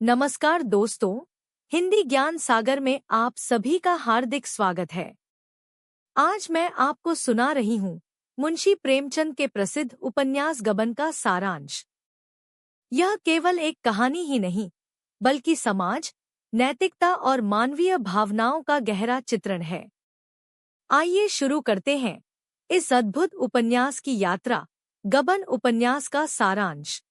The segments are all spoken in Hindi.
नमस्कार दोस्तों, हिंदी ज्ञान सागर में आप सभी का हार्दिक स्वागत है। आज मैं आपको सुना रही हूँ मुंशी प्रेमचंद के प्रसिद्ध उपन्यास गबन का सारांश। यह केवल एक कहानी ही नहीं, बल्कि समाज, नैतिकता और मानवीय भावनाओं का गहरा चित्रण है। आइए शुरू करते हैं इस अद्भुत उपन्यास की यात्रा। गबन उपन्यास का सारांश।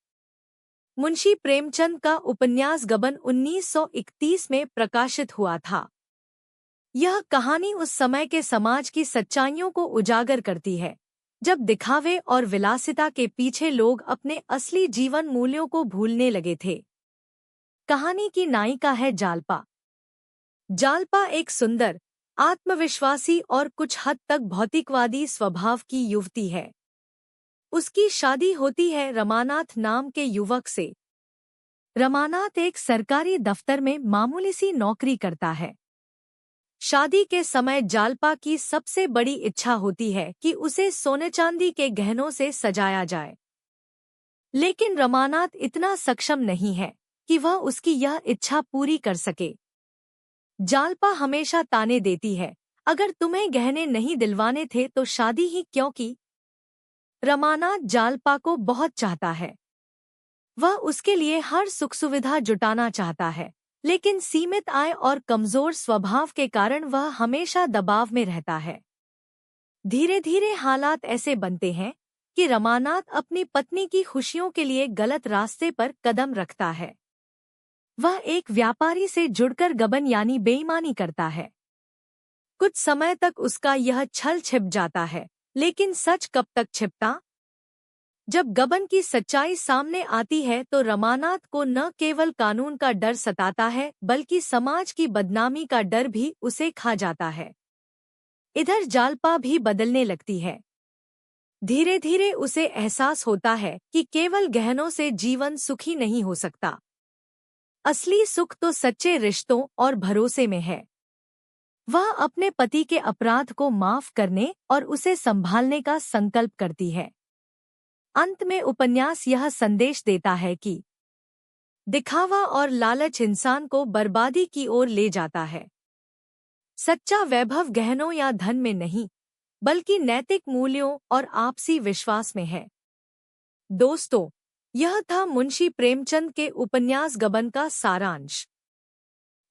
मुंशी प्रेमचंद का उपन्यास गबन 1931 में प्रकाशित हुआ था। यह कहानी उस समय के समाज की सच्चाइयों को उजागर करती है, जब दिखावे और विलासिता के पीछे लोग अपने असली जीवन मूल्यों को भूलने लगे थे। कहानी की नायिका है जालपा। जालपा एक सुंदर, आत्मविश्वासी और कुछ हद तक भौतिकवादी स्वभाव की युवती है। उसकी शादी होती है रमानाथ नाम के युवक से। रमानाथ एक सरकारी दफ्तर में मामूली सी नौकरी करता है। शादी के समय जालपा की सबसे बड़ी इच्छा होती है कि उसे सोने चांदी के गहनों से सजाया जाए, लेकिन रमानाथ इतना सक्षम नहीं है कि वह उसकी यह इच्छा पूरी कर सके। जालपा हमेशा ताने देती है, अगर तुम्हें गहने नहीं दिलवाने थे तो शादी ही क्यों की। रमानाथ जालपा को बहुत चाहता है। वह उसके लिए हर सुख सुविधा जुटाना चाहता है, लेकिन सीमित आय और कमजोर स्वभाव के कारण वह हमेशा दबाव में रहता है। धीरे धीरे हालात ऐसे बनते हैं कि रमानाथ अपनी पत्नी की खुशियों के लिए गलत रास्ते पर कदम रखता है। वह एक व्यापारी से जुड़कर गबन यानी बेईमानी करता है। कुछ समय तक उसका यह छल छिप जाता है, लेकिन सच कब तक छिपता। जब गबन की सच्चाई सामने आती है तो रमानाथ को न केवल कानून का डर सताता है, बल्कि समाज की बदनामी का डर भी उसे खा जाता है। इधर जालपा भी बदलने लगती है। धीरे धीरे उसे एहसास होता है कि केवल गहनों से जीवन सुखी नहीं हो सकता। असली सुख तो सच्चे रिश्तों और भरोसे में है। वह अपने पति के अपराध को माफ करने और उसे संभालने का संकल्प करती है। अंत में उपन्यास यह संदेश देता है कि दिखावा और लालच इंसान को बर्बादी की ओर ले जाता है। सच्चा वैभव गहनों या धन में नहीं, बल्कि नैतिक मूल्यों और आपसी विश्वास में है। दोस्तों, यह था मुंशी प्रेमचंद के उपन्यास गबन का सारांश।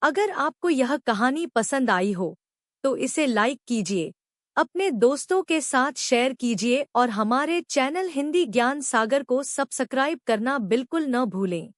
अगर आपको यह कहानी पसंद आई हो तो इसे लाइक कीजिए, अपने दोस्तों के साथ शेयर कीजिए और हमारे चैनल हिंदी ज्ञान सागर को सब्सक्राइब करना बिल्कुल न भूलें।